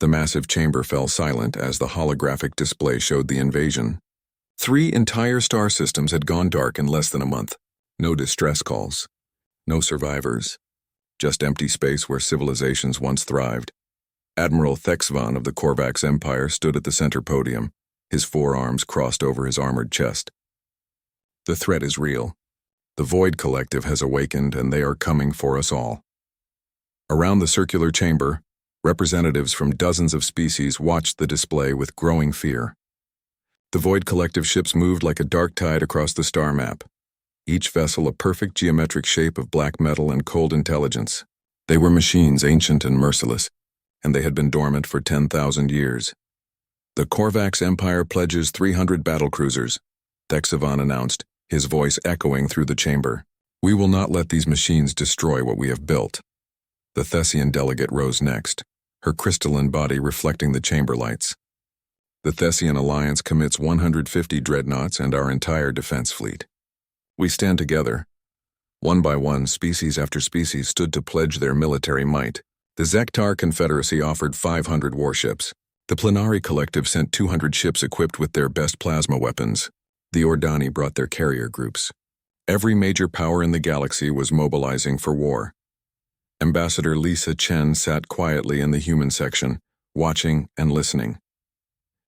The massive chamber fell silent as the holographic display showed the invasion. 3 entire star systems had gone dark in less than a month. No distress calls. No survivors. Just empty space where civilizations once thrived. Admiral Thexvan of the Korvax Empire stood at the center podium, his forearms crossed over his armored chest. The threat is real. The Void Collective has awakened, and they are coming for us all. Around the circular chamber, representatives from dozens of species watched the display with growing fear. The Void Collective ships moved like a dark tide across the star map, each vessel a perfect geometric shape of black metal and cold intelligence. They were machines ancient and merciless, and they had been dormant for 10,000 years. The Korvax Empire pledges 300 battlecruisers, Thexvan announced, his voice echoing through the chamber. We will not let these machines destroy what we have built. The Thessian delegate rose next, her crystalline body reflecting the chamber lights. The Thessian alliance commits 150 dreadnoughts and our entire defense fleet. We stand together. One by one, species after species stood to pledge their military might. The Zektar Confederacy offered 500 warships. The Plenari Collective sent 200 ships equipped with their best plasma weapons. The Ordani brought their carrier groups. Every major power in the galaxy was mobilizing for war. Ambassador Lisa Chen sat quietly in the human section, watching and listening.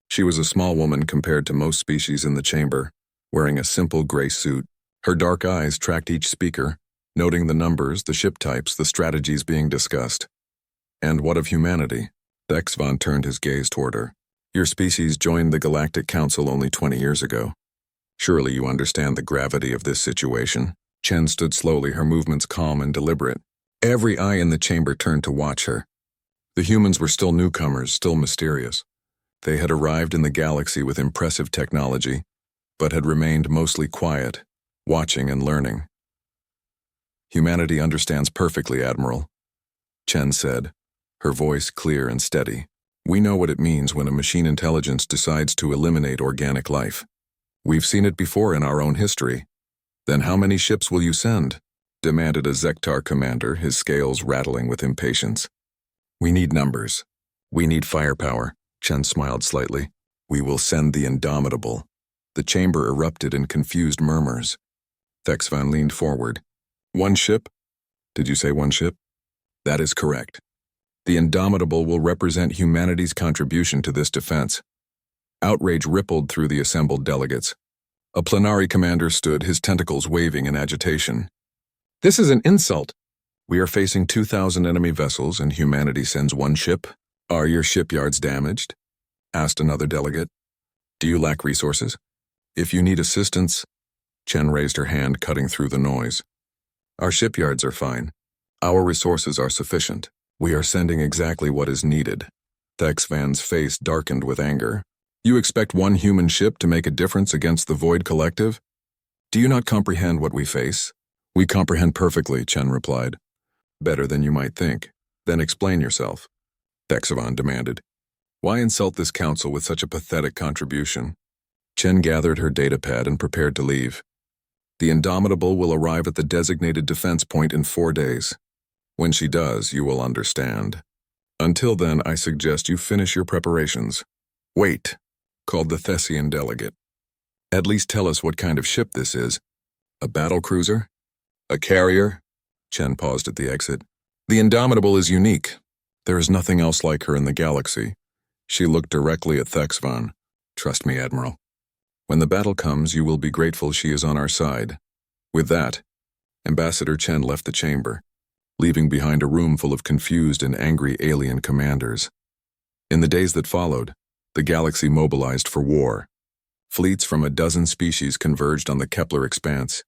She was a small woman compared to most species in the chamber, wearing a simple gray suit. Her dark eyes tracked each speaker, noting the numbers, the ship types, the strategies being discussed. And what of humanity? Thexvan turned his gaze toward her. Your species joined the Galactic Council only 20 years ago. Surely you understand the gravity of this situation. Chen stood slowly, her movements calm and deliberate. Every eye in the chamber turned to watch her. The humans were still newcomers, still mysterious. They had arrived in the galaxy with impressive technology, but had remained mostly quiet, watching and learning. Humanity understands perfectly, Admiral, Chen said, her voice clear and steady. We know what it means when a machine intelligence decides to eliminate organic life. We've seen it before in our own history. Then how many ships will you send? Demanded a Zektar commander, his scales rattling with impatience. We need numbers. We need firepower, Chen smiled slightly. We will send the Indomitable. The chamber erupted in confused murmurs. Thexvan leaned forward. 1 ship? Did you say 1 ship? That is correct. The Indomitable will represent humanity's contribution to this defense. Outrage rippled through the assembled delegates. A Plenari commander stood, his tentacles waving in agitation. This is an insult. We are facing 2,000 enemy vessels and humanity sends 1 ship. Are your shipyards damaged? Asked another delegate. Do you lack resources? If you need assistance, Chen raised her hand, cutting through the noise. Our shipyards are fine. Our resources are sufficient. We are sending exactly what is needed. Thexvan's face darkened with anger. You expect 1 human ship to make a difference against the Void Collective? Do you not comprehend what we face? We comprehend perfectly, Chen replied. Better than you might think. Then explain yourself, Thexvan demanded. Why insult this council with such a pathetic contribution? Chen gathered her datapad and prepared to leave. The Indomitable will arrive at the designated defense point in 4 days. When she does, you will understand. Until then, I suggest you finish your preparations. Wait, called the Thessian delegate. At least tell us what kind of ship this is. A battlecruiser? A carrier? Chen paused at the exit. The Indomitable is unique. There is nothing else like her in the galaxy. She looked directly at Thexvan. Trust me, Admiral. When the battle comes, you will be grateful she is on our side. With that, Ambassador Chen left the chamber, leaving behind a room full of confused and angry alien commanders. In the days that followed, the galaxy mobilized for war. Fleets from a dozen species converged on the Kepler expanse,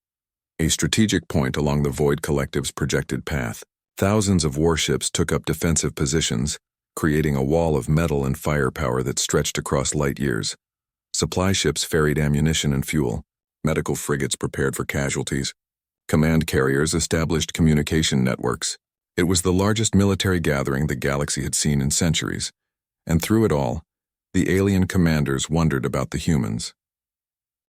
a strategic point along the Void Collective's projected path. Thousands of warships took up defensive positions, creating a wall of metal and firepower that stretched across light years. Supply ships ferried ammunition and fuel. Medical frigates prepared for casualties. Command carriers established communication networks. It was the largest military gathering the galaxy had seen in centuries, and through it all, the alien commanders wondered about the humans.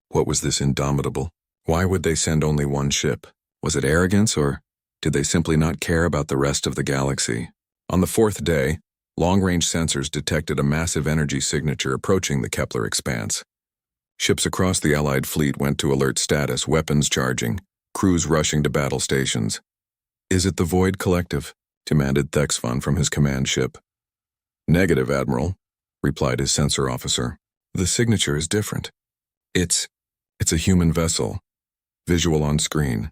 What was this Indomitable? Why would they send only 1 ship? Was it arrogance, or did they simply not care about the rest of the galaxy? On the 4th day, Long-range sensors detected a massive energy signature approaching the Kepler expanse. Ships across the Allied fleet went to alert status, weapons charging, crews rushing to battle stations. "Is it the Void Collective?" demanded Thexvan from his command ship. "Negative, Admiral," replied his sensor officer. "The signature is different. It's a human vessel. Visual on screen."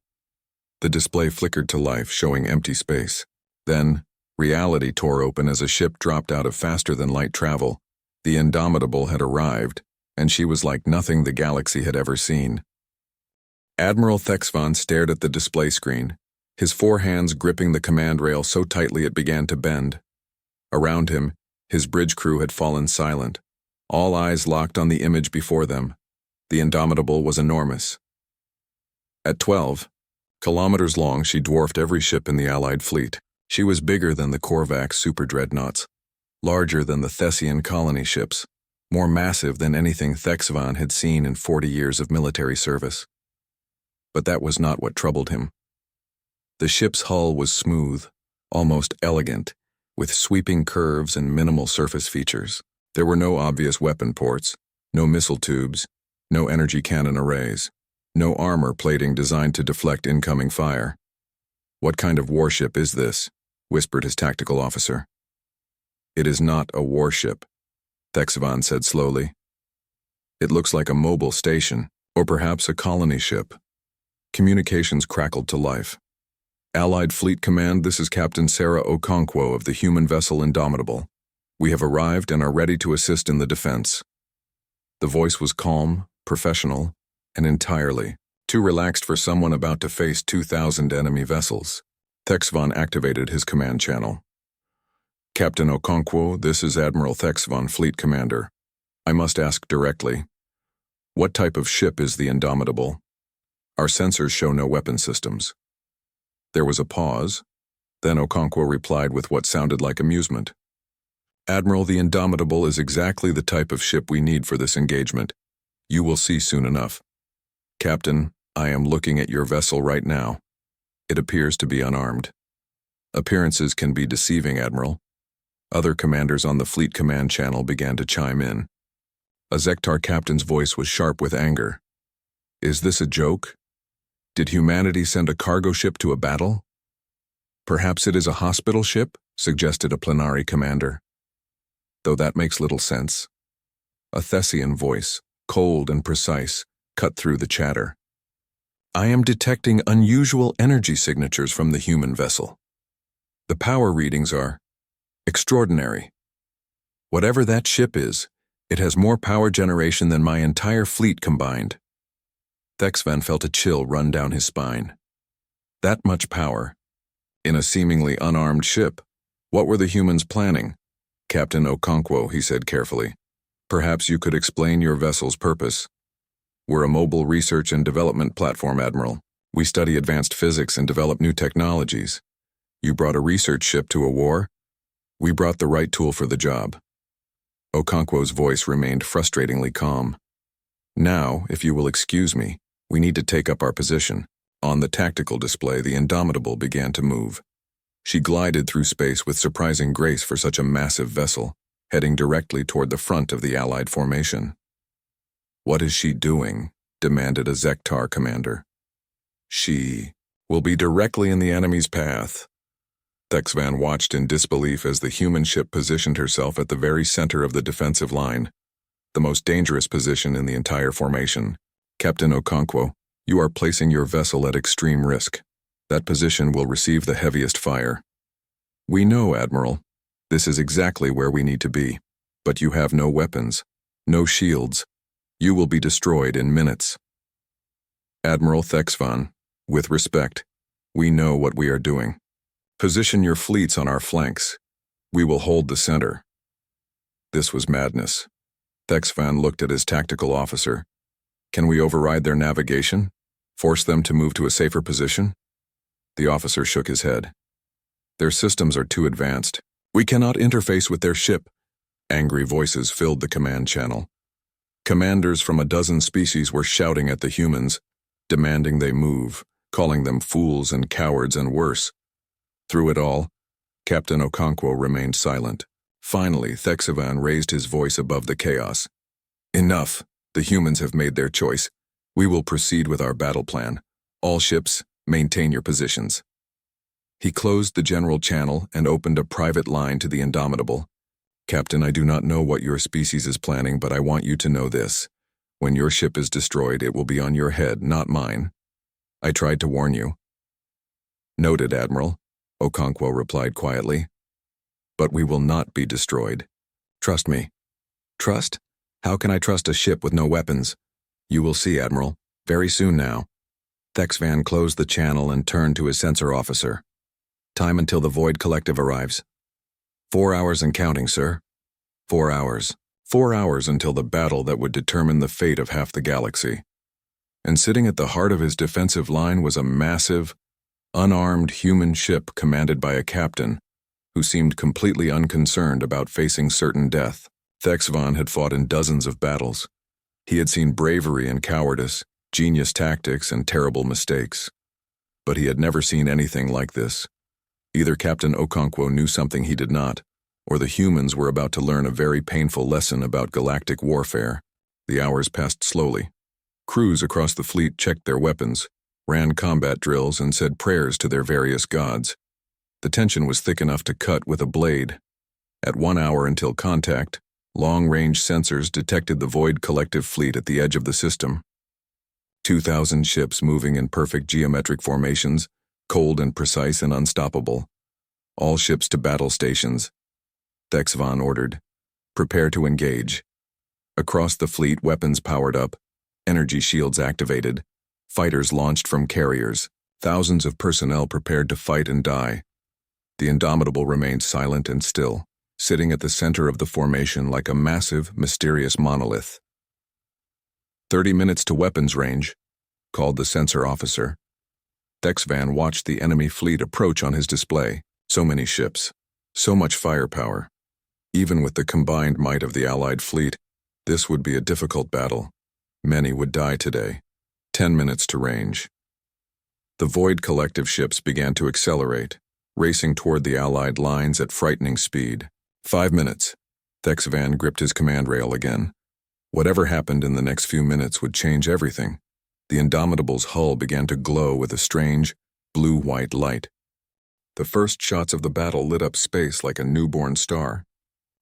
The display flickered to life, showing empty space. Then, reality tore open as a ship dropped out of faster-than-light travel. The Indomitable had arrived, and she was like nothing the galaxy had ever seen. Admiral Thexvan stared at the display screen, his 4 hands gripping the command rail so tightly it began to bend. Around him, his bridge crew had fallen silent, all eyes locked on the image before them. The Indomitable was enormous. At 12 kilometers long, she dwarfed every ship in the Allied fleet. She was bigger than the Korvax super-dreadnoughts, larger than the Thessian colony ships, more massive than anything Thexvan had seen in 40 years of military service. But that was not what troubled him. The ship's hull was smooth, almost elegant, with sweeping curves and minimal surface features. There were no obvious weapon ports, no missile tubes, no energy cannon arrays, no armor plating designed to deflect incoming fire. "What kind of warship is this?" whispered his tactical officer. "It is not a warship," Thexvan said slowly. "It looks like a mobile station, or perhaps a colony ship." Communications crackled to life. "Allied Fleet Command, this is Captain Sarah Okonkwo of the human vessel Indomitable. We have arrived and are ready to assist in the defense." The voice was calm, professional, and entirely too relaxed for someone about to face 2,000 enemy vessels. Thexvan activated his command channel. "Captain Okonkwo, this is Admiral Thexvan, Fleet Commander. I must ask directly, what type of ship is the Indomitable? Our sensors show no weapon systems." There was a pause. Then Okonkwo replied with what sounded like amusement. "Admiral, the Indomitable is exactly the type of ship we need for this engagement. You will see soon enough. Captain, I am looking at your vessel right now. It appears to be unarmed. Appearances can be deceiving, Admiral." Other commanders on the fleet command channel began to chime in. A Zektar captain's voice was sharp with anger. "Is this a joke? Did humanity send a cargo ship to a battle?" "Perhaps it is a hospital ship," suggested a Plenary commander. "Though that makes little sense." A Thessian voice, cold and precise, cut through the chatter. "I am detecting unusual energy signatures from the human vessel. The power readings are extraordinary. Whatever that ship is, it has more power generation than my entire fleet combined." Thexvan felt a chill run down his spine. That much power, in a seemingly unarmed ship. What were the humans planning? "Captain Okonkwo," he said carefully, "perhaps you could explain your vessel's purpose." "We're a mobile research and development platform, Admiral. We study advanced physics and develop new technologies. You brought a research ship to a war? We brought the right tool for the job." Okonkwo's voice remained frustratingly calm. "Now, if you will excuse me, we need to take up our position." On the tactical display, the Indomitable began to move. She glided through space with surprising grace for such a massive vessel, heading directly toward the front of the Allied formation. "What is she doing?" demanded a Zektar commander. "She will be directly in the enemy's path." Thexvan watched in disbelief as the human ship positioned herself at the very center of the defensive line, the most dangerous position in the entire formation. "Captain Okonkwo, you are placing your vessel at extreme risk. That position will receive the heaviest fire." "We know, Admiral. This is exactly where we need to be. But you have no weapons, no shields. You will be destroyed in minutes." "Admiral Thexvan, with respect, we know what we are doing. Position your fleets on our flanks. We will hold the center." This was madness. Thexvan looked at his tactical officer. "Can we override their navigation? Force them to move to a safer position?" The officer shook his head. "Their systems are too advanced. We cannot interface with their ship." Angry voices filled the command channel. Commanders from a dozen species were shouting at the humans, demanding they move, calling them fools and cowards and worse. Through it all, Captain Okonkwo remained silent, Finally, Thexavan raised his voice above the chaos. Enough. The humans have made their choice. We will proceed with our battle plan. All ships, maintain your positions. He closed the general channel and opened a private line to the Indomitable. Captain, I do not know what your species is planning, but I want you to know this. When your ship is destroyed, it will be on your head, not mine. I tried to warn you. Noted, Admiral, Okonkwo replied quietly. But we will not be destroyed. Trust me. Trust? How can I trust a ship with no weapons? You will see, Admiral. Very soon now. Thexvan closed the channel and turned to his sensor officer. Time until the Void Collective arrives. 4 hours and counting, sir. 4 hours. 4 hours until the battle that would determine the fate of half the galaxy. And sitting at the heart of his defensive line was a massive, unarmed human ship commanded by a captain who seemed completely unconcerned about facing certain death. Thexvan had fought in dozens of battles. He had seen bravery and cowardice, genius tactics and terrible mistakes. But he had never seen anything like this. Either Captain Okonkwo knew something he did not, or the humans were about to learn a very painful lesson about galactic warfare. The hours passed slowly. Crews across the fleet checked their weapons, ran combat drills, and said prayers to their various gods. The tension was thick enough to cut with a blade. At 1 hour until contact, long-range sensors detected the Void Collective fleet at the edge of the system. 2,000 ships moving in perfect geometric formations, cold and precise and unstoppable. All ships to battle stations. Thexvan ordered. Prepare to engage. Across the fleet, weapons powered up, energy shields activated, fighters launched from carriers, thousands of personnel prepared to fight and die. The Indomitable remained silent and still, sitting at the center of the formation like a massive, mysterious monolith. 30 minutes to weapons range, called the sensor officer. Thexvan watched the enemy fleet approach on his display. So many ships, so much firepower. Even with the combined might of the Allied fleet, this would be a difficult battle. Many would die today. 10 minutes to range. The Void Collective ships began to accelerate, racing toward the Allied lines at frightening speed. 5 minutes. Thexvan gripped his command rail again. Whatever happened in the next few minutes would change everything. The Indomitable's hull began to glow with a strange, blue-white light. The first shots of the battle lit up space like a newborn star.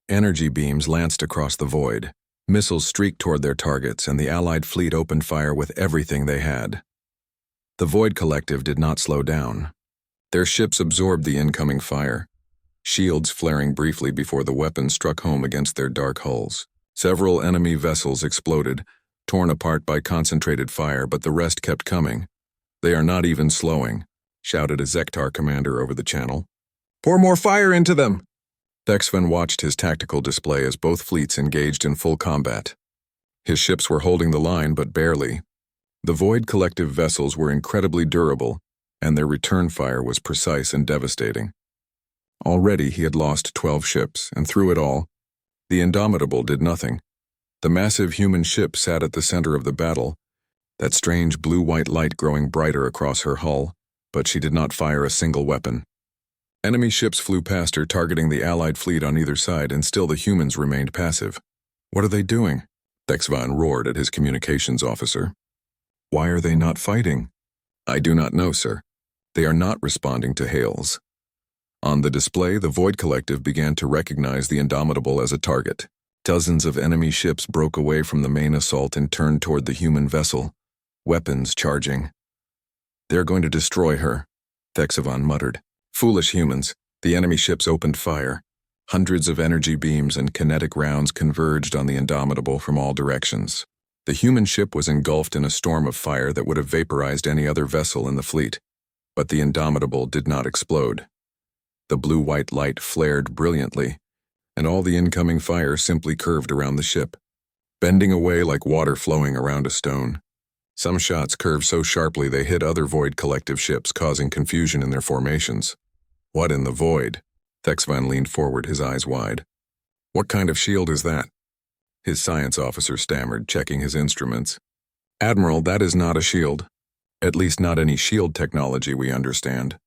Energy beams lanced across the void. Missiles streaked toward their targets, and the Allied fleet opened fire with everything they had. The Void Collective did not slow down. Their ships absorbed the incoming fire, shields flaring briefly before the weapons struck home against their dark hulls. Several enemy vessels exploded, torn apart by concentrated fire, but the rest kept coming. They are not even slowing, shouted a Zektar commander over the channel. Pour more fire into them! Thexvan watched his tactical display as both fleets engaged in full combat. His ships were holding the line, but barely. The Void Collective vessels were incredibly durable, and their return fire was precise and devastating. Already he had lost 12 ships, and through it all, the Indomitable did nothing. The massive human ship sat at the center of the battle, that strange blue-white light growing brighter across her hull, but she did not fire a single weapon. Enemy ships flew past her, targeting the Allied fleet on either side, and still the humans remained passive. What are they doing? Thexvan roared at his communications officer. Why are they not fighting? I do not know, sir. They are not responding to hails. On the display, the Void Collective began to recognize the Indomitable as a target. Dozens of enemy ships broke away from the main assault and turned toward the human vessel, weapons charging. They're going to destroy her, Thexavan muttered. Foolish humans. The enemy ships opened fire. Hundreds of energy beams and kinetic rounds converged on the Indomitable from all directions. The human ship was engulfed in a storm of fire that would have vaporized any other vessel in the fleet. But the Indomitable did not explode. The blue-white light flared brilliantly, and all the incoming fire simply curved around the ship, bending away like water flowing around a stone. Some shots curved so sharply they hit other Void Collective ships, causing confusion in their formations. What in the void? Thexvan leaned forward, his eyes wide. What kind of shield is that? His science officer stammered, checking his instruments. Admiral, that is not a shield. At least not any shield technology we understand.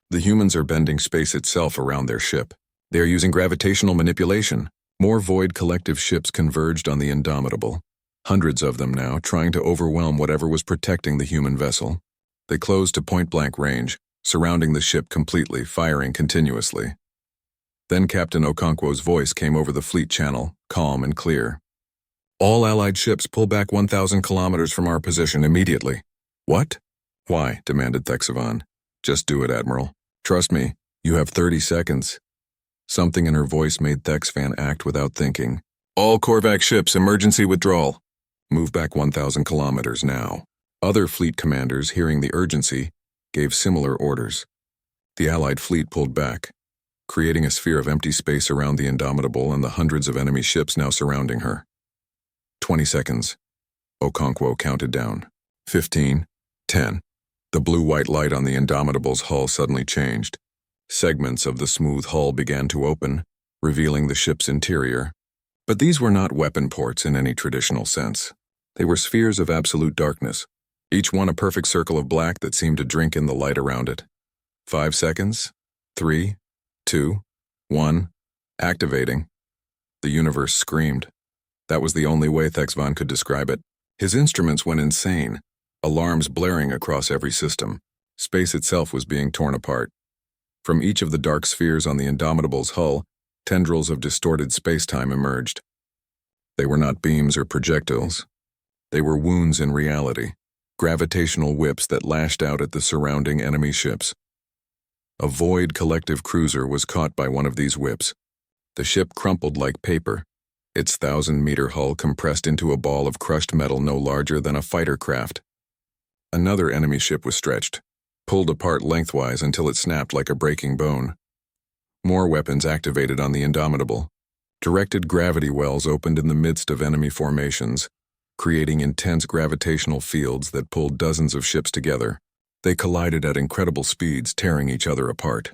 The humans are bending space itself around their ship. They are using gravitational manipulation. More Void Collective ships converged on the Indomitable. Hundreds of them now, trying to overwhelm whatever was protecting the human vessel. They closed to point-blank range, surrounding the ship completely, firing continuously. Then Captain Okonkwo's voice came over the fleet channel, calm and clear. All Allied ships pull back 1,000 kilometers from our position immediately. What? Why? Demanded Thexavan. Just do it, Admiral. Trust me, you have 30 seconds. Something in her voice made Thexvan act without thinking. All Korvax ships, emergency withdrawal. Move back 1,000 kilometers now. Other fleet commanders, hearing the urgency, gave similar orders. The Allied fleet pulled back, creating a sphere of empty space around the Indomitable and the hundreds of enemy ships now surrounding her. 20 seconds. Okonkwo counted down. 15. 10. The blue-white light on the Indomitable's hull suddenly changed. Segments of the smooth hull began to open, revealing the ship's interior. But these were not weapon ports in any traditional sense. They were spheres of absolute darkness, each one a perfect circle of black that seemed to drink in the light around it. 5 seconds. 3, 2, 1. Activating. The universe screamed. That was the only way Thexvan could describe it. His instruments went insane, alarms blaring across every system. Space itself was being torn apart. From each of the dark spheres on the Indomitable's hull, tendrils of distorted space-time emerged. They were not beams or projectiles. They were wounds in reality, gravitational whips that lashed out at the surrounding enemy ships. A Void Collective cruiser was caught by one of these whips. The ship crumpled like paper, its 1,000-meter hull compressed into a ball of crushed metal no larger than a fighter craft. Another enemy ship was stretched, pulled apart lengthwise until it snapped like a breaking bone. More weapons activated on the Indomitable. Directed gravity wells opened in the midst of enemy formations, creating intense gravitational fields that pulled dozens of ships together. They collided at incredible speeds, tearing each other apart,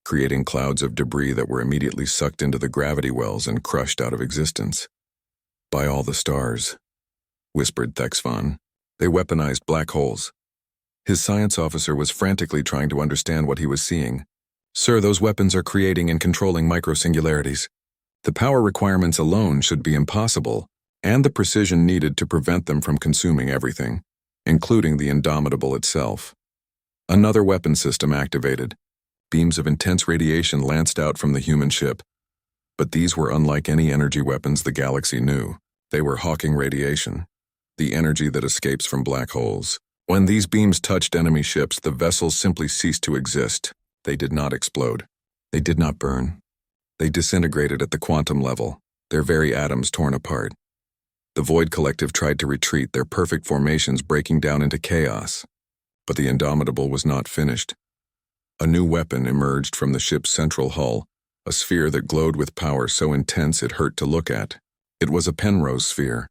creating clouds of debris that were immediately sucked into the gravity wells and crushed out of existence. By all the stars, whispered Thexvan, they weaponized black holes. His science officer was frantically trying to understand what he was seeing. Sir, those weapons are creating and controlling microsingularities. The power requirements alone should be impossible, and the precision needed to prevent them from consuming everything, including the Indomitable itself. Another weapon system activated. Beams of intense radiation lanced out from the human ship. But these were unlike any energy weapons the galaxy knew. They were Hawking radiation, the energy that escapes from black holes. When these beams touched enemy ships, the vessels simply ceased to exist. They did not explode. They did not burn. They disintegrated at the quantum level, their very atoms torn apart. The Void Collective tried to retreat, their perfect formations breaking down into chaos. But the Indomitable was not finished. A new weapon emerged from the ship's central hull, a sphere that glowed with power so intense it hurt to look at. It was a Penrose sphere,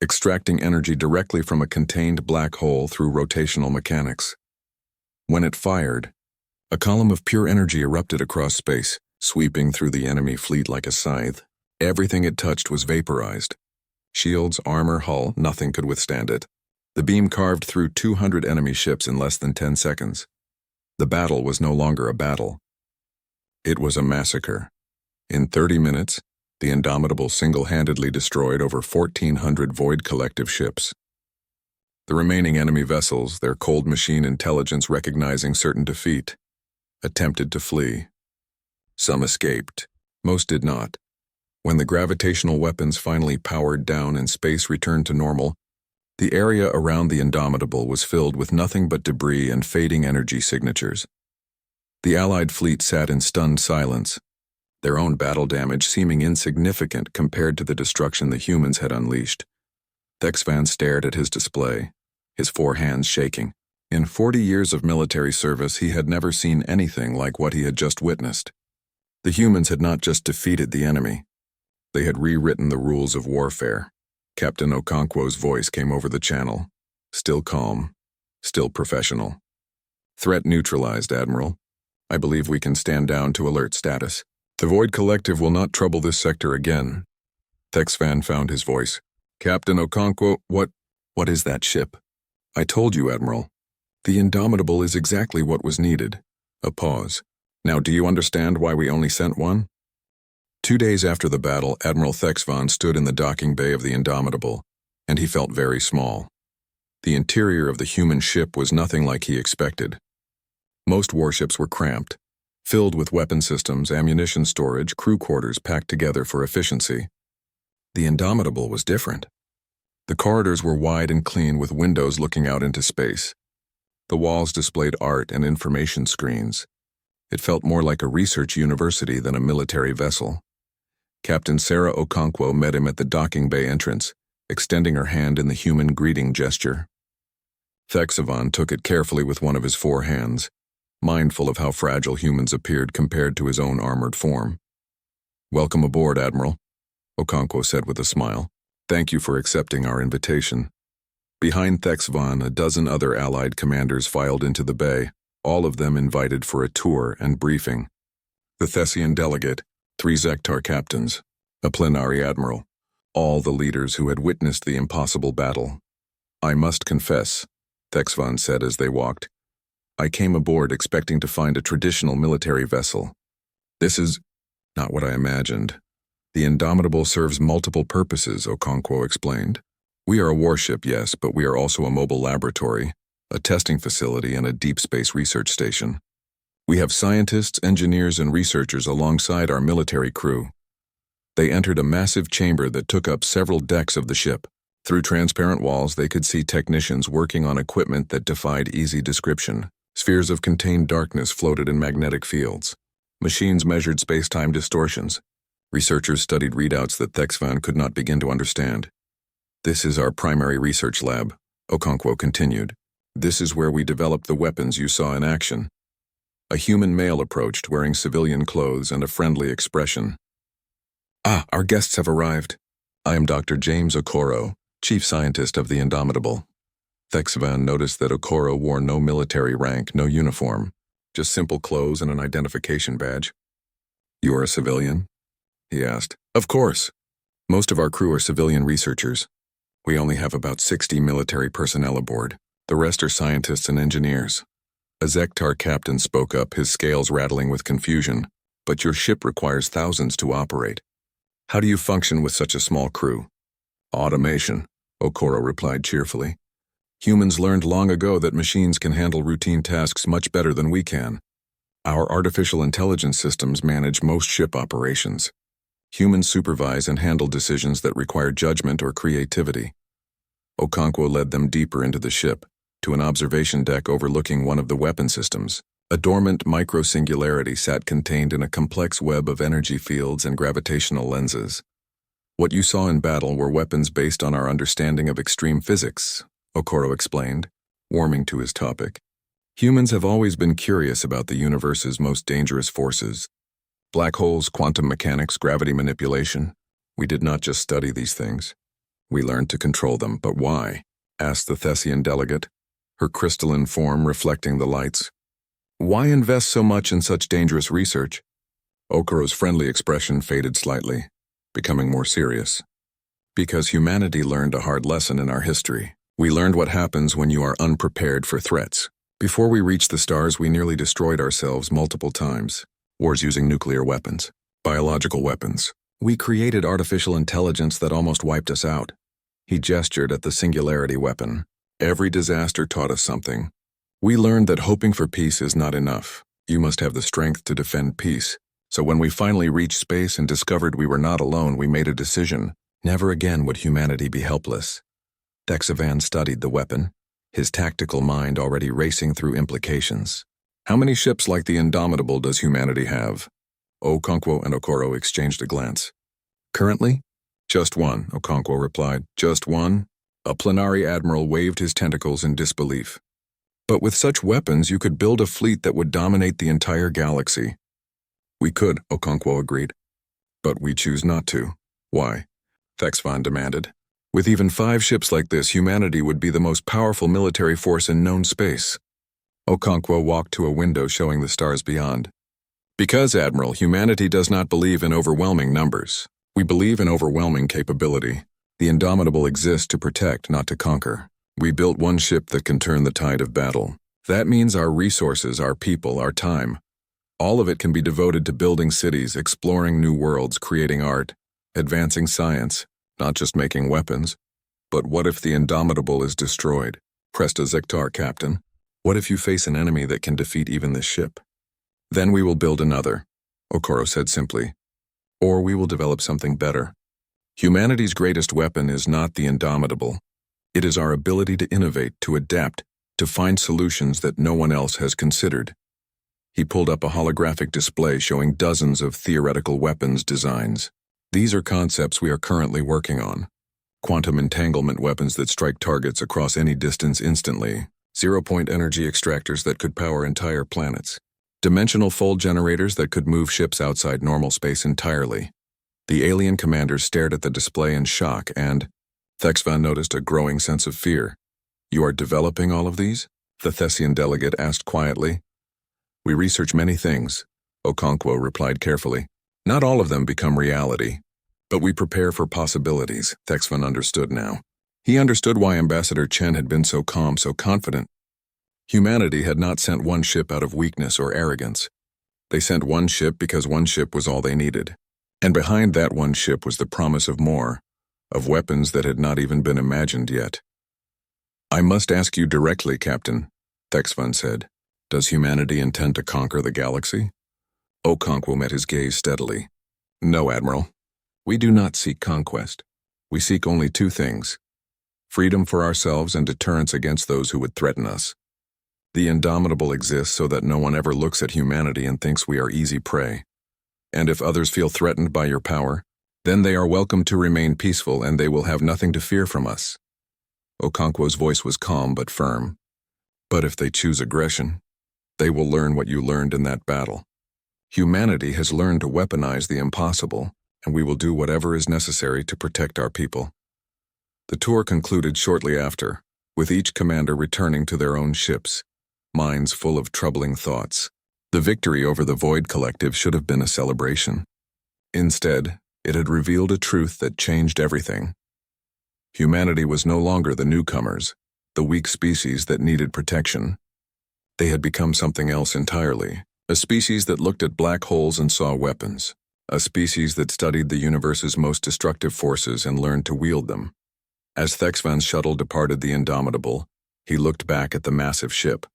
extracting energy directly from a contained black hole through rotational mechanics. When it fired, a column of pure energy erupted across space, sweeping through the enemy fleet like a scythe. Everything it touched was vaporized. Shields, armor, hull, nothing could withstand it. The beam carved through 200 enemy ships in less than 10 seconds. The battle was no longer a battle. It was a massacre. In 30 minutes, the Indomitable single-handedly destroyed over 1,400 Void Collective ships. The remaining enemy vessels, their cold machine intelligence recognizing certain defeat, attempted to flee. Some escaped. Most did not. When the gravitational weapons finally powered down and space returned to normal, the area around the Indomitable was filled with nothing but debris and fading energy signatures. The Allied fleet sat in stunned silence, their own battle damage seeming insignificant compared to the destruction the humans had unleashed. Thexvan stared at his display, his 4 hands shaking. In 40 years of military service, he had never seen anything like what he had just witnessed. The humans had not just defeated the enemy. They had rewritten the rules of warfare. Captain Okonkwo's voice came over the channel, still calm, still professional. Threat neutralized, Admiral. I believe we can stand down to alert status. The Void Collective will not trouble this sector again. Thexvan found his voice. Captain Okonkwo, what is that ship? I told you, Admiral. The Indomitable is exactly what was needed. A pause. Now, do you understand why we only sent one? 2 days after the battle, Admiral Thexvon stood in the docking bay of the Indomitable, and he felt very small. The interior of the human ship was nothing like he expected. Most warships were cramped, filled with weapon systems, ammunition storage, crew quarters packed together for efficiency. The Indomitable was different. The corridors were wide and clean with windows looking out into space. The walls displayed art and information screens. It felt more like a research university than a military vessel. Captain Sarah Okonkwo met him at the docking bay entrance, extending her hand in the human greeting gesture. Thexvon took it carefully with one of his 4 hands, mindful of how fragile humans appeared compared to his own armored form. "Welcome aboard, Admiral," Okonkwo said with a smile. "Thank you for accepting our invitation." Behind Thexvon, a dozen other Allied commanders filed into the bay, all of them invited for a tour and briefing. The Thessian delegate, 3 Zektar captains, a plenary admiral, all the leaders who had witnessed the impossible battle. "I must confess," Thexvon said as they walked, "I came aboard expecting to find a traditional military vessel. This is not what I imagined. The Indomitable serves multiple purposes," Okonkwo explained. "We are a warship, yes, but we are also a mobile laboratory, a testing facility, and a deep space research station. We have scientists, engineers, and researchers alongside our military crew." They entered a massive chamber that took up several decks of the ship. Through transparent walls, they could see technicians working on equipment that defied easy description. Spheres of contained darkness floated in magnetic fields. Machines measured space-time distortions. Researchers studied readouts that Thexvon could not begin to understand. "This is our primary research lab," Okonkwo continued. "This is where we developed the weapons you saw in action." A human male approached, wearing civilian clothes and a friendly expression. "Ah, our guests have arrived. I am Dr. James Okoro, chief scientist of the Indomitable." Thexvon noticed that Okoro wore no military rank, no uniform, just simple clothes and an identification badge. "You are a civilian?" he asked. "Of course. Most of our crew are civilian researchers. We only have about 60 military personnel aboard. The rest are scientists and engineers." A Zektar captain spoke up, his scales rattling with confusion. "But your ship requires thousands to operate. How do you function with such a small crew?" "Automation," Okoro replied cheerfully. "Humans learned long ago that machines can handle routine tasks much better than we can. Our artificial intelligence systems manage most ship operations. Humans supervise and handle decisions that require judgment or creativity." Okonkwo led them deeper into the ship, to an observation deck overlooking one of the weapon systems. A dormant micro-singularity sat contained in a complex web of energy fields and gravitational lenses. "What you saw in battle were weapons based on our understanding of extreme physics," Okoro explained, warming to his topic. "Humans have always been curious about the universe's most dangerous forces. Black holes, quantum mechanics, gravity manipulation. We did not just study these things. We learned to control them. But why?" asked the Thessian delegate, her crystalline form reflecting the lights. "Why invest so much in such dangerous research?" Okoro's friendly expression faded slightly, becoming more serious. "Because humanity learned a hard lesson in our history. We learned what happens when you are unprepared for threats. Before we reached the stars, we nearly destroyed ourselves multiple times. Wars using nuclear weapons, biological weapons. We created artificial intelligence that almost wiped us out." He gestured at the singularity weapon. "Every disaster taught us something. We learned that hoping for peace is not enough. You must have the strength to defend peace. So when we finally reached space and discovered we were not alone, we made a decision. Never again would humanity be helpless." Thexvon studied the weapon, his tactical mind already racing through implications. "How many ships like the Indomitable does humanity have?" Okonkwo and Okoro exchanged a glance. "Currently? Just one," Okonkwo replied. "Just one?" A plenary admiral waved his tentacles in disbelief. "But with such weapons, you could build a fleet that would dominate the entire galaxy." "We could," Okonkwo agreed. "But we choose not to." "Why?" Thexvon demanded. "With even 5 ships like this, humanity would be the most powerful military force in known space." Okonkwo walked to a window showing the stars beyond. "Because, Admiral, humanity does not believe in overwhelming numbers. We believe in overwhelming capability. The Indomitable exists to protect, not to conquer. We built one ship that can turn the tide of battle. That means our resources, our people, our time. All of it can be devoted to building cities, exploring new worlds, creating art, advancing science, not just making weapons. But what if the Indomitable is destroyed? Pressed a Zektar captain. What if you face an enemy that can defeat even this ship? Then we will build another, Okoro said simply. Or we will develop something better. Humanity's greatest weapon is not the Indomitable. It is our ability to innovate, to adapt, to find solutions that no one else has considered. He pulled up a holographic display showing dozens of theoretical weapons designs. These are concepts we are currently working on. Quantum entanglement weapons that strike targets across any distance instantly. Zero-point energy extractors that could power entire planets. Dimensional fold generators that could move ships outside normal space entirely. The alien commanders stared at the display in shock and Thexvan noticed a growing sense of fear. You are developing all of these? The Thessian delegate asked quietly. We research many things, Okonkwo replied carefully. Not all of them become reality. But we prepare for possibilities, Thexvan understood now. He understood why Ambassador Chen had been so calm, so confident. Humanity had not sent one ship out of weakness or arrogance. They sent one ship because one ship was all they needed. And behind that one ship was the promise of more, of weapons that had not even been imagined yet. I must ask you directly, Captain, Thexvan said. Does humanity intend to conquer the galaxy? Okonkwo met his gaze steadily. No, Admiral. We do not seek conquest. We seek only two things: freedom for ourselves and deterrence against those who would threaten us. The Indomitable exists so that no one ever looks at humanity and thinks we are easy prey. And if others feel threatened by your power, then they are welcome to remain peaceful and they will have nothing to fear from us. Okonkwo's voice was calm but firm. But if they choose aggression, they will learn what you learned in that battle. Humanity has learned to weaponize the impossible, and we will do whatever is necessary to protect our people. The tour concluded shortly after, with each commander returning to their own ships, minds full of troubling thoughts. The victory over the Void Collective should have been a celebration. Instead, it had revealed a truth that changed everything. Humanity was no longer the newcomers, the weak species that needed protection. They had become something else entirely, a species that looked at black holes and saw weapons, a species that studied the universe's most destructive forces and learned to wield them. As Thexvan's shuttle departed the Indomitable, he looked back at the massive ship.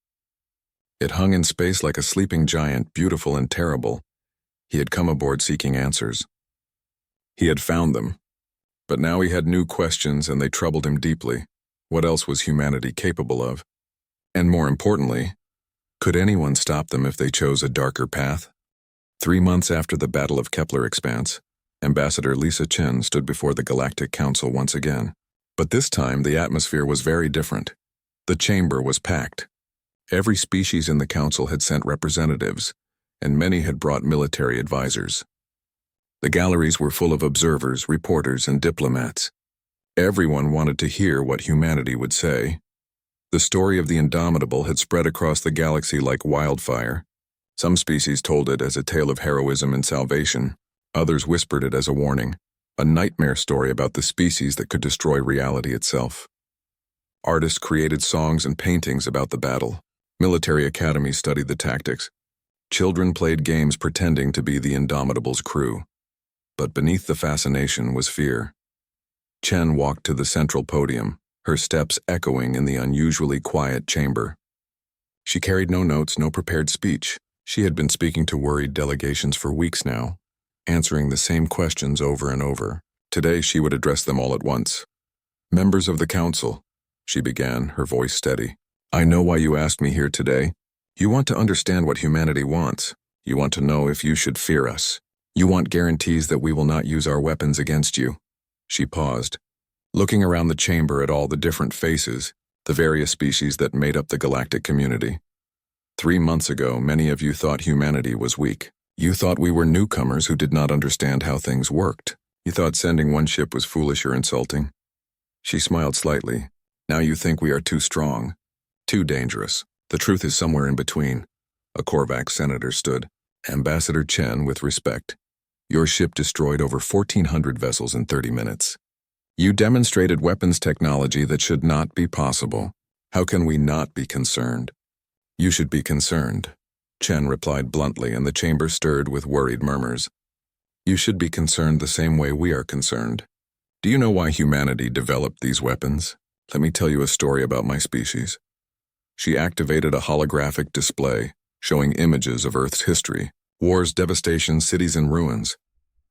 It hung in space like a sleeping giant, beautiful and terrible. He had come aboard seeking answers. He had found them. But now he had new questions and they troubled him deeply. What else was humanity capable of? And more importantly, could anyone stop them if they chose a darker path? 3 months after the Battle of Kepler Expanse, Ambassador Lisa Chen stood before the Galactic Council once again. But this time the atmosphere was very different. The chamber was packed. Every species in the council had sent representatives, and many had brought military advisors. The galleries were full of observers, reporters, and diplomats. Everyone wanted to hear what humanity would say. The story of the Indomitable had spread across the galaxy like wildfire. Some species told it as a tale of heroism and salvation. Others whispered it as a warning, a nightmare story about the species that could destroy reality itself. Artists created songs and paintings about the battle. Military academies studied the tactics. Children played games pretending to be the Indomitable's crew. But beneath the fascination was fear. Chen walked to the central podium, her steps echoing in the unusually quiet chamber. She carried no notes, no prepared speech. She had been speaking to worried delegations for weeks now, answering the same questions over and over. Today she would address them all at once. Members of the council, she began, her voice steady. I know why you asked me here today. You want to understand what humanity wants. You want to know if you should fear us. You want guarantees that we will not use our weapons against you. She paused, looking around the chamber at all the different faces, the various species that made up the galactic community. 3 months ago, many of you thought humanity was weak. You thought we were newcomers who did not understand how things worked. You thought sending one ship was foolish or insulting. She smiled slightly. Now you think we are too strong. Too dangerous. The truth is somewhere in between. A Korvax senator stood. Ambassador Chen, with respect. Your ship destroyed over 1,400 vessels in 30 minutes. You demonstrated weapons technology that should not be possible. How can we not be concerned? You should be concerned. Chen replied bluntly, and the chamber stirred with worried murmurs. You should be concerned the same way we are concerned. Do you know why humanity developed these weapons? Let me tell you a story about my species. She activated a holographic display, showing images of Earth's history, wars, devastation, cities in ruins.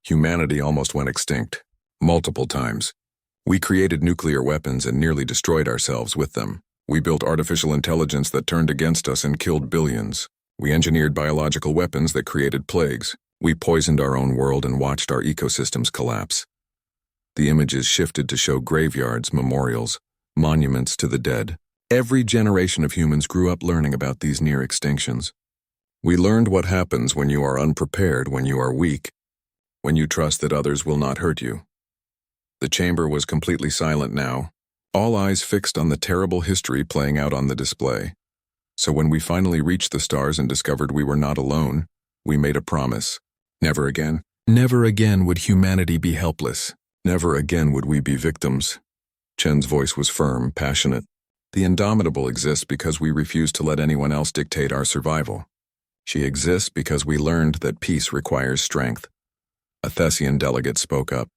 Humanity almost went extinct, multiple times. We created nuclear weapons and nearly destroyed ourselves with them. We built artificial intelligence that turned against us and killed billions. We engineered biological weapons that created plagues. We poisoned our own world and watched our ecosystems collapse. The images shifted to show graveyards, memorials, monuments to the dead. Every generation of humans grew up learning about these near extinctions. We learned what happens when you are unprepared, when you are weak, when you trust that others will not hurt you. The chamber was completely silent now, all eyes fixed on the terrible history playing out on the display. So when we finally reached the stars and discovered we were not alone, we made a promise. Never again. Never again would humanity be helpless. Never again would we be victims. Chen's voice was firm, passionate. The indomitable exists because we refuse to let anyone else dictate our survival. She exists because we learned that peace requires strength. A Thessian delegate spoke up.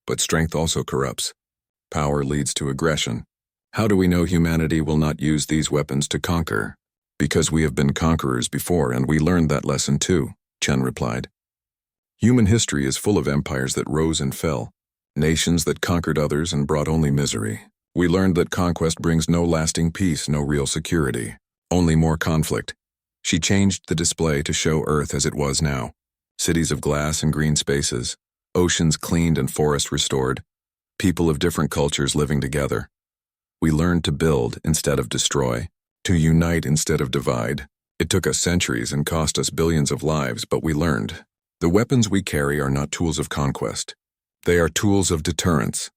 But strength also corrupts. Power leads to aggression. How do we know humanity will not use these weapons to conquer? Because we have been conquerors before, and we learned that lesson too, Chen replied. Human history is full of empires that rose and fell, nations that conquered others and brought only misery. We learned that conquest brings no lasting peace, no real security, only more conflict. She changed the display to show Earth as it was now. Cities of glass and green spaces, oceans cleaned and forests restored, people of different cultures living together. We learned to build instead of destroy, to unite instead of divide. It took us centuries and cost us billions of lives, but we learned. The weapons we carry are not tools of conquest. They are tools of deterrence.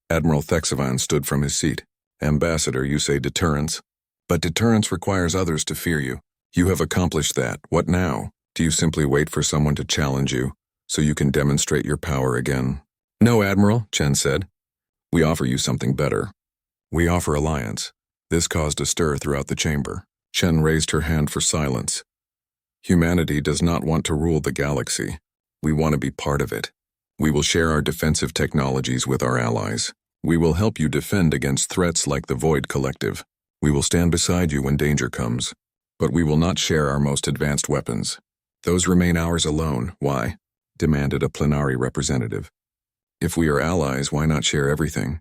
Admiral Thexavan stood from his seat. Ambassador, you say deterrence? But deterrence requires others to fear you. You have accomplished that. What now? Do you simply wait for someone to challenge you, so you can demonstrate your power again? No, Admiral, Chen said. We offer you something better. We offer alliance. This caused a stir throughout the chamber. Chen raised her hand for silence. Humanity does not want to rule the galaxy. We want to be part of it. We will share our defensive technologies with our allies. We will help you defend against threats like the Void Collective. We will stand beside you when danger comes. But we will not share our most advanced weapons. Those remain ours alone. Why? Demanded a plenary representative. If we are allies, why not share everything?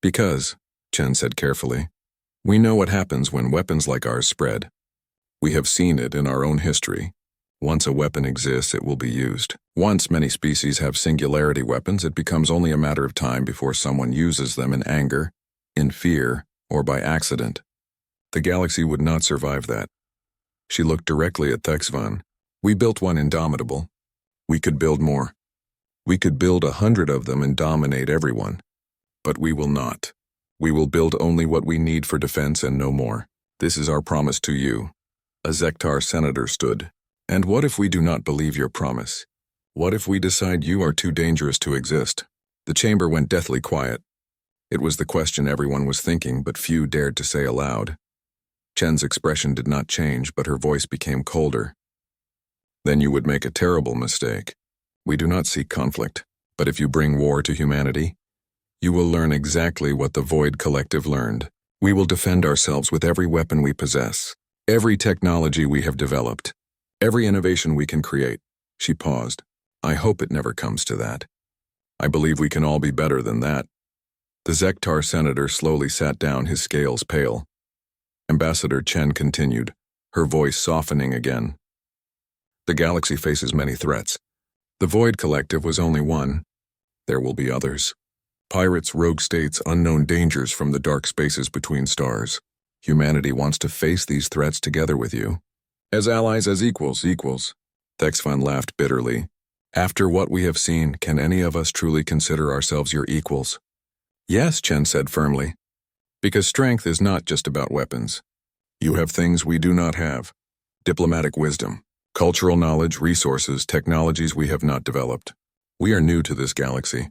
Because, Chen said carefully, we know what happens when weapons like ours spread. We have seen it in our own history. Once a weapon exists, it will be used. Once many species have singularity weapons, it becomes only a matter of time before someone uses them in anger, in fear, or by accident. The galaxy would not survive that. She looked directly at Thexvan. We built one indomitable. We could build more. We could build 100 of them and dominate everyone. But we will not. We will build only what we need for defense and no more. This is our promise to you. A Zektar senator stood. And what if we do not believe your promise? What if we decide you are too dangerous to exist? The chamber went deathly quiet. It was the question everyone was thinking, but few dared to say aloud. Chen's expression did not change, but her voice became colder. Then you would make a terrible mistake. We do not seek conflict, but if you bring war to humanity, you will learn exactly what the Void Collective learned. We will defend ourselves with every weapon we possess, every technology we have developed, every innovation we can create. She paused. I hope it never comes to that. I believe we can all be better than that. The Zektar senator slowly sat down, his scales pale. Ambassador Chen continued, her voice softening again. The galaxy faces many threats. The Void Collective was only one. There will be others. Pirates, rogue states, unknown dangers from the dark spaces between stars. Humanity wants to face these threats together with you. As allies, as equals. Thexvan laughed bitterly. After what we have seen, can any of us truly consider ourselves your equals? Yes, Chen said firmly. Because strength is not just about weapons. You have things we do not have. Diplomatic wisdom, cultural knowledge, resources, technologies we have not developed. We are new to this galaxy.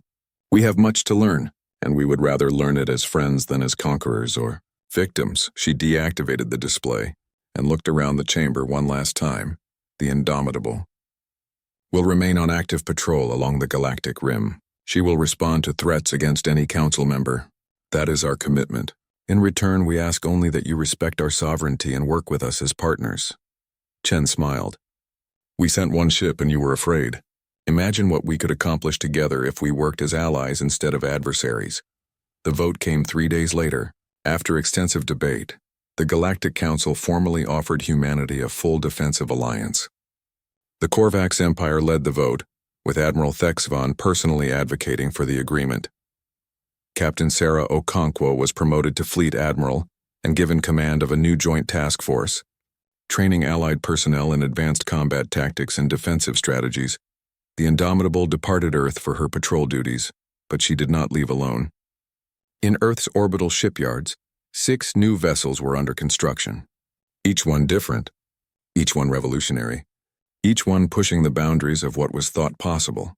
We have much to learn, and we would rather learn it as friends than as conquerors or victims. She deactivated the display and looked around the chamber one last time. the Indomitable, will remain on active patrol along the galactic rim. She will respond to threats against any council member. That is our commitment. In return, we ask only that you respect our sovereignty and work with us as partners. Chen smiled. We sent one ship and you were afraid. Imagine what we could accomplish together if we worked as allies instead of adversaries. The vote came 3 days later. After extensive debate, the Galactic Council formally offered humanity a full defensive alliance. The Korvax Empire led the vote, with Admiral Thexvon personally advocating for the agreement. Captain Sarah Okonkwo was promoted to Fleet Admiral and given command of a new joint task force, training Allied personnel in advanced combat tactics and defensive strategies. The Indomitable departed Earth for her patrol duties, but she did not leave alone. In Earth's orbital shipyards, 6 new vessels were under construction. Each one different, each one revolutionary, each one pushing the boundaries of what was thought possible.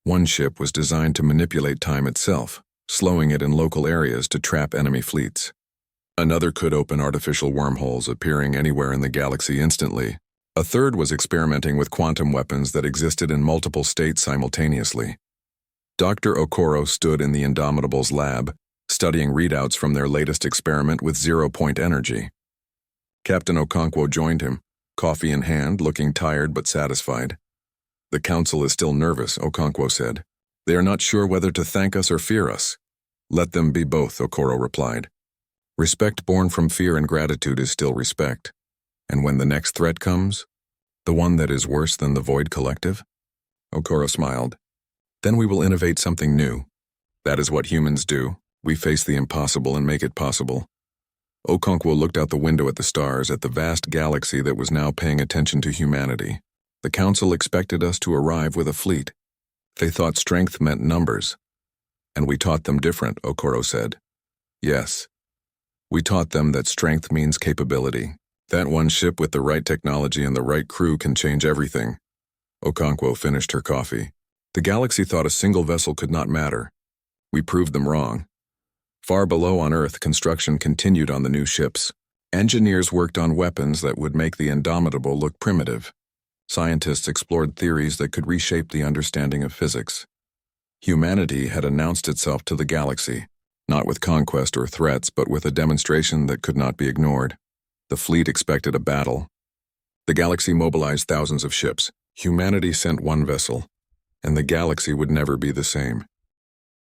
One ship was designed to manipulate time itself, slowing it in local areas to trap enemy fleets. Another could open artificial wormholes appearing anywhere in the galaxy instantly. A third was experimenting with quantum weapons that existed in multiple states simultaneously. Dr. Okoro stood in the Indomitable's lab, studying readouts from their latest experiment with zero-point energy. Captain Okonkwo joined him, coffee in hand, looking tired but satisfied. The council is still nervous, Okonkwo said. They are not sure whether to thank us or fear us. Let them be both, Okoro replied. Respect born from fear and gratitude is still respect. And when the next threat comes, the one that is worse than the Void Collective? Okoro smiled. Then we will innovate something new. That is what humans do. We face the impossible and make it possible. Okonkwo looked out the window at the stars, at the vast galaxy that was now paying attention to humanity. The council expected us to arrive with a fleet. They thought strength meant numbers. And we taught them different, Okoro said. Yes. We taught them that strength means capability. That one ship with the right technology and the right crew can change everything. Okonkwo finished her coffee. The galaxy thought a single vessel could not matter. We proved them wrong. Far below on Earth, construction continued on the new ships. Engineers worked on weapons that would make the Indomitable look primitive. Scientists explored theories that could reshape the understanding of physics. Humanity had announced itself to the galaxy, not with conquest or threats, but with a demonstration that could not be ignored. The fleet expected a battle. The galaxy mobilized thousands of ships. Humanity sent one vessel, and the galaxy would never be the same.